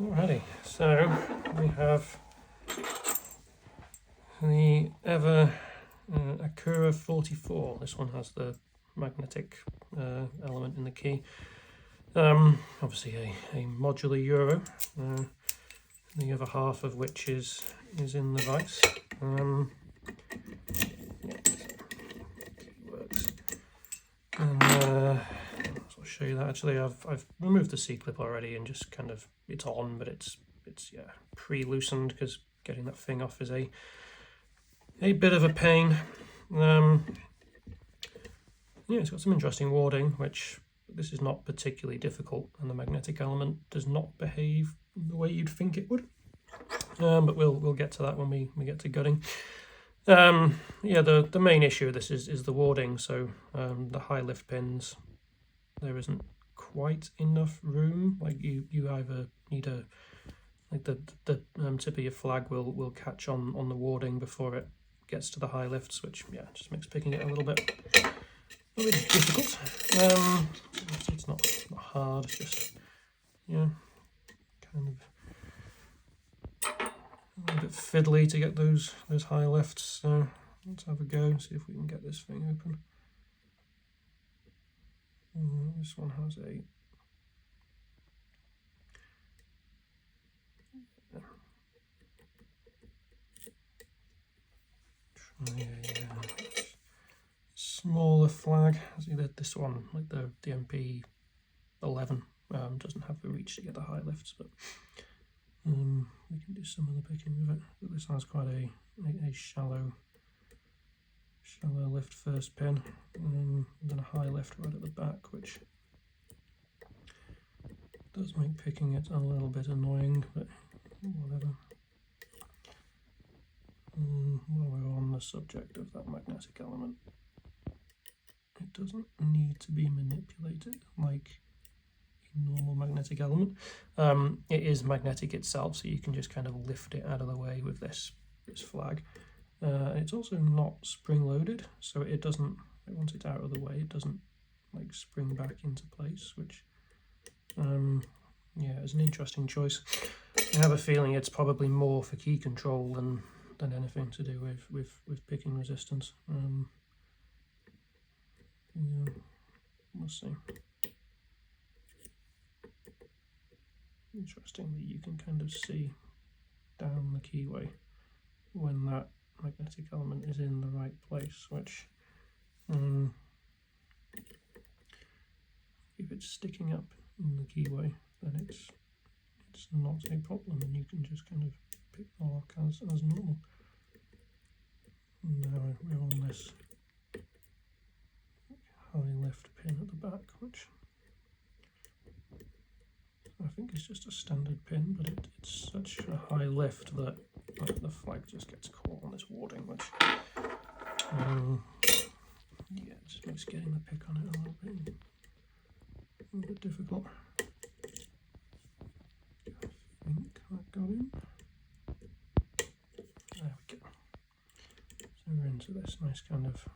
Alrighty, so we have the EVVA Akura 44. This one has the magnetic element in the key. Obviously a modular Euro, the other half of which is in the vise. Yeah, key works. And I'll show you that. Actually, I've removed the C-clip already and just kind of, it's on, but it's yeah, pre-loosened because getting that thing off is a bit of a pain. Yeah, it's got some interesting warding, which this is not particularly difficult, and the magnetic element does not behave the way you'd think it would. But we'll get to that when we get to gutting. Yeah, the main issue of this is the warding. So the high lift pins, there isn't quite enough room. Like you either need the tip of your flag will catch on the warding before it gets to the high lifts, which yeah, just makes picking it a little bit difficult. It's not hard, it's just yeah, kind of a little bit fiddly to get those high lifts. So let's have a go, see if we can get this thing open. This one has a smaller flag. See that this one, like the MP11, doesn't have the reach to get the high lifts, but we can do some of the picking with it. But this has quite a shallow lift first pin, and then a high lift right at the back, which does make picking it a little bit annoying, but whatever. While we're on the subject of that magnetic element, it doesn't need to be manipulated like a normal magnetic element. It is magnetic itself, so you can just kind of lift it out of the way with this flag. It's also not spring-loaded, so it doesn't, once it's out of the way, it doesn't like spring back into place, which yeah, is an interesting choice. I have a feeling it's probably more for key control than anything to do with picking resistance. Yeah, we'll see. Interesting that you can kind of see down the keyway when that magnetic element is in the right place, which if it's sticking up in the keyway, then it's not a problem, and you can just kind of pick the lock as normal. Now we're on this high lift pin at the back, which I think is just a standard pin, but it's such a high lift that the flag just gets caught on this warding, which yeah, it just makes getting the pick on it a little bit difficult. I think that got in. There we go. So we're into this nice kind of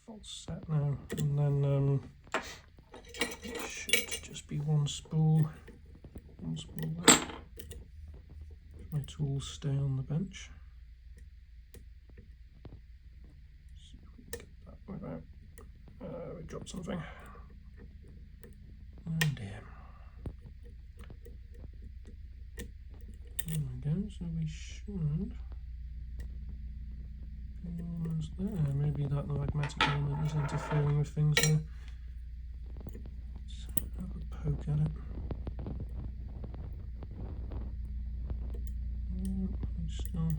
false set now, and then it should just be one spool there. My tools stay on the bench. See if we can get that without we dropped something. Oh dear. There we go, so we should be almost there. Maybe that the magnetic element is interfering with things there. Let's have a poke at it. It's still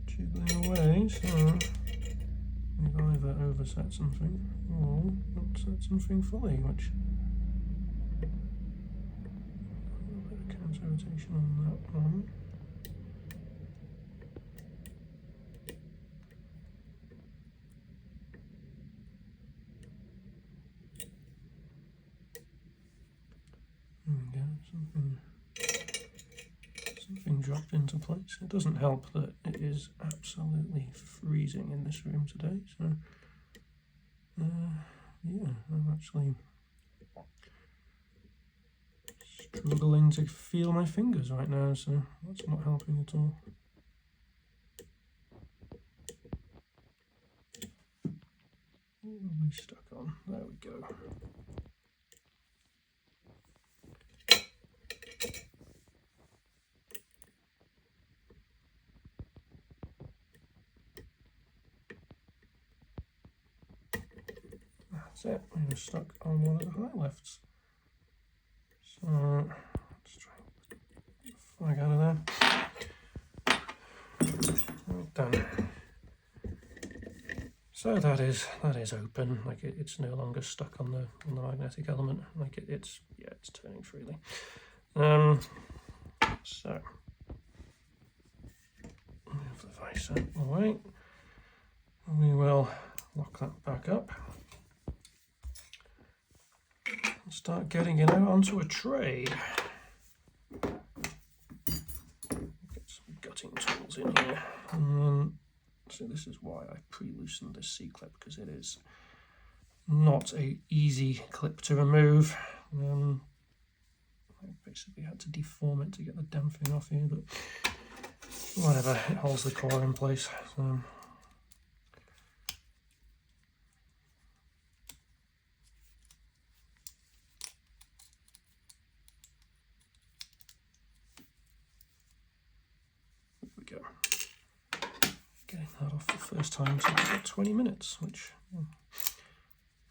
jiggling away, so we've either overset something or not set something fully, which a little bit of counter rotation on that one. There we go, something dropped into place. It doesn't help that it is absolutely freezing in this room today, so yeah, I'm actually struggling to feel my fingers right now, so that's not helping at all. What are we stuck on? There we go. That's it, we're stuck on one of the high lifts. So let's try and flag out of there. Well done. So that is open, like it's no longer stuck on the magnetic element, like it's turning freely. So move the vise out of the way. We will lock that back up and start getting it out onto a tray. Get some gutting tools in here. So this is why I pre-loosened this C-clip, because it is not a easy clip to remove. I basically had to deform it to get the damping off here, but whatever, it holds the core in place. So there we go. Getting that off the first time took about 20 minutes, which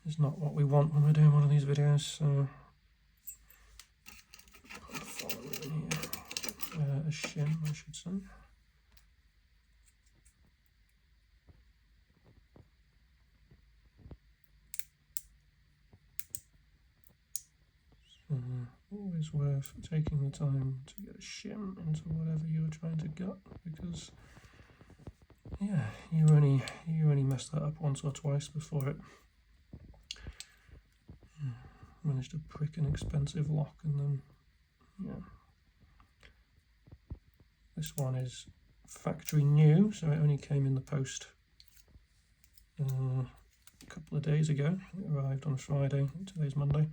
is not what we want when we're doing one of these videos. So put the following in here, a shim, I should say. So always worth taking the time to get a shim into whatever you're trying to gut, because yeah, you only messed that up once or twice before it managed to prick an expensive lock, and then yeah. This one is factory new, so it only came in the post a couple of days ago. It arrived on Friday, today's Monday.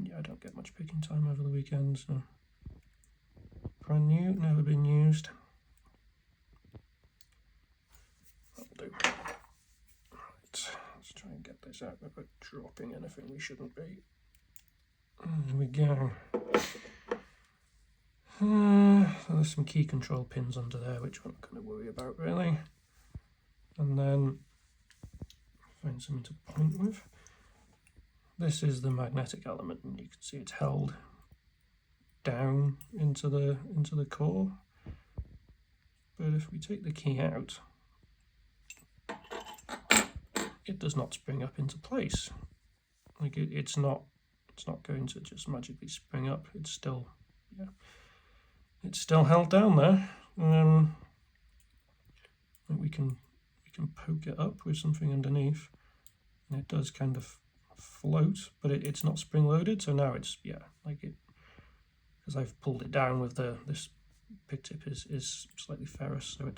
Yeah, I don't get much picking time over the weekend, so brand new, never been used. That'll do. Right, let's try and get this out without dropping anything we shouldn't be. There we go. So there's some key control pins under there, which we're not going to worry about really. And then find something to point with. This is the magnetic element, and you can see it's held down into the core. But if we take the key out, it does not spring up into place. Like it's not going to just magically spring up. It's still held down there. We can poke it up with something underneath, and it does kind of float, but it's not spring loaded. So now it's because I've pulled it down with this pick tip is slightly ferrous, so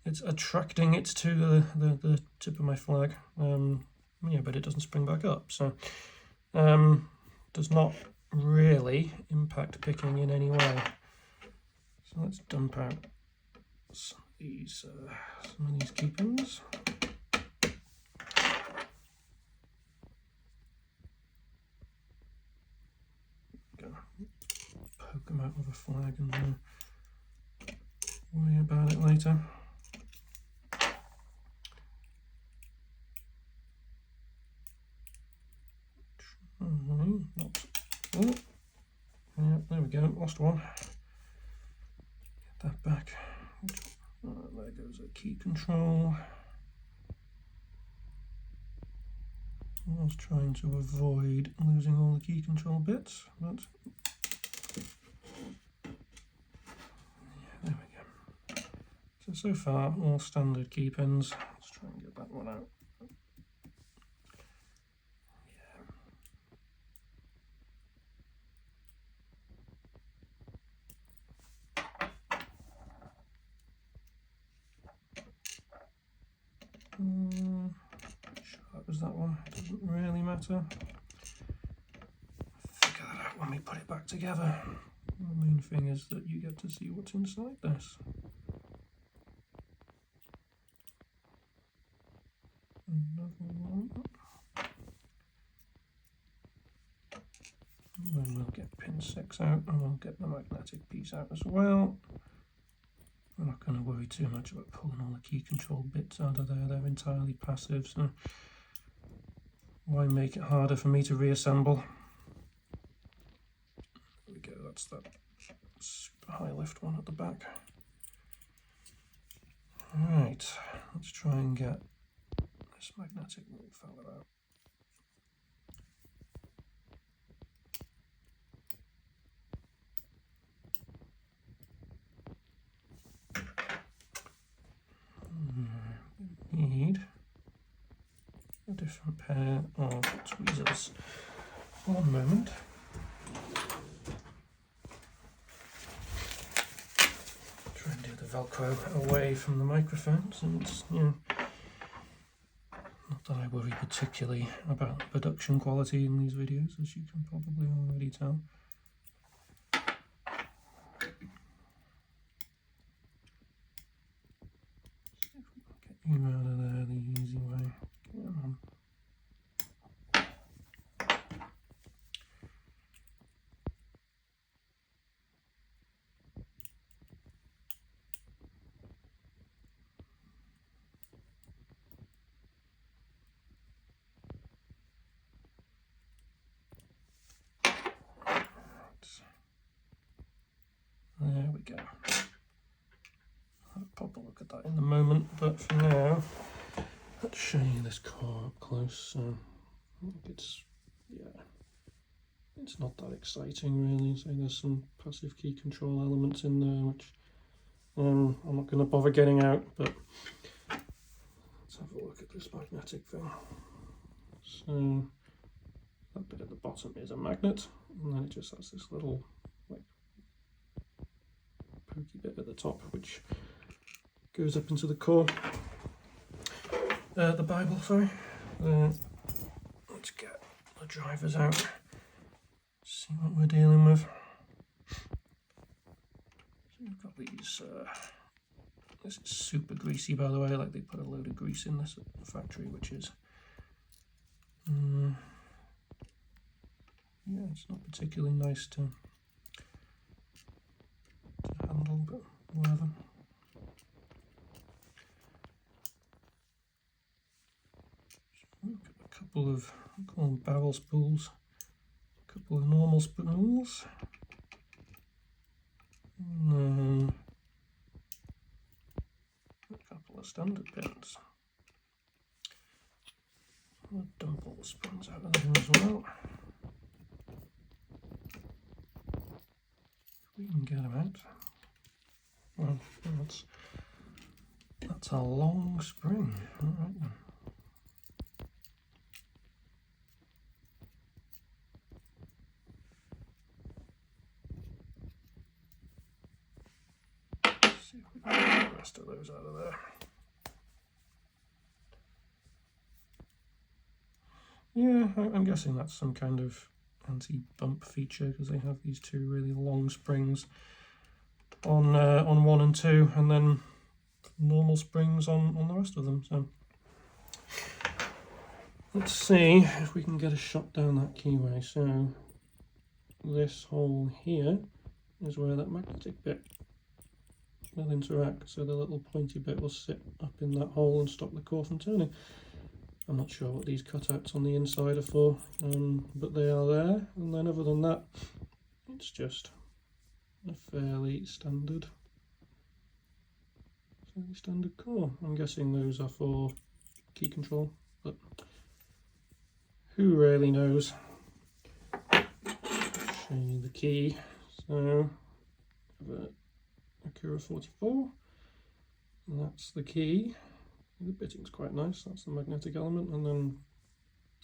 it's attracting it to the tip of my flag. Yeah, but it doesn't spring back up, so does not really impact picking in any way. So let's dump out some of these key pins. Poke them out with a flag and worry about it later. Yeah, there we go, lost one. Get that back. There goes a key control. I was trying to avoid losing all the key control bits, but yeah, there we go. So far, all standard key pins. Let's try and get that one out. Sure that does that one? Doesn't really matter. Figure that out when we put it back together. The main thing is that you get to see what's inside this. Another one. And then we'll get pin 6 out and we'll get the magnetic piece out as well. I'm not going to worry too much about pulling all the key control bits out of there, they're entirely passive, so why make it harder for me to reassemble? There we go, that's that super high lift one at the back. Right, let's try and get this magnetic little fella out. Need a different pair of tweezers. One moment. Try and do the Velcro away from the microphone, since, you know, not that I worry particularly about production quality in these videos, as you can probably already tell. You out of there the easy way. Come on. There we go. I'll pop a look at that in a moment, but for now, let's show you this car up close. So it's, yeah, it's not that exciting really. So there's some passive key control elements in there, which I'm not going to bother getting out, but let's have a look at this magnetic thing. So that bit at the bottom is a magnet, and then it just has this little like pokey bit at the top, which goes up into the core. The Bible, sorry. Let's get the drivers out, see what we're dealing with. So we've got these, this is super greasy by the way, like they put a load of grease in this at the factory, which is, yeah, it's not particularly nice to handle, but whatever. We've got a couple of, I call them barrel spools, a couple of normal spools, and then a couple of standard pins. I'll dump all the springs out of there as well. If we can get them out. Well, that's a long spring. All right then. See if we can get the rest of those out of there. Yeah, I'm guessing that's some kind of anti-bump feature, because they have these two really long springs on 1 and 2, and then normal springs on the rest of them. So let's see if we can get a shot down that keyway. So this hole here is where that magnetic bit will interact, so the little pointy bit will sit up in that hole and stop the core from turning. I'm not sure what these cutouts on the inside are for, but they are there, and then other than that, it's just a fairly standard core. I'm guessing those are for key control, but who really knows? Show you the key. So I have a Akura 44, and that's the key. The bitting's quite nice, that's the magnetic element, and then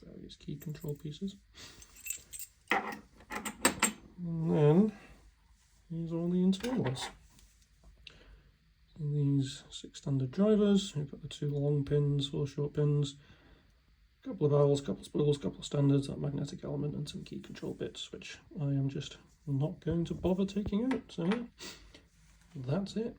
various key control pieces. And then here's all the internals. And these 6 standard drivers, we've got the 2 long pins, 4 short pins, couple of owls, couple of spools, couple of standards, that magnetic element, and some key control bits, which I am just not going to bother taking out. So yeah, that's it.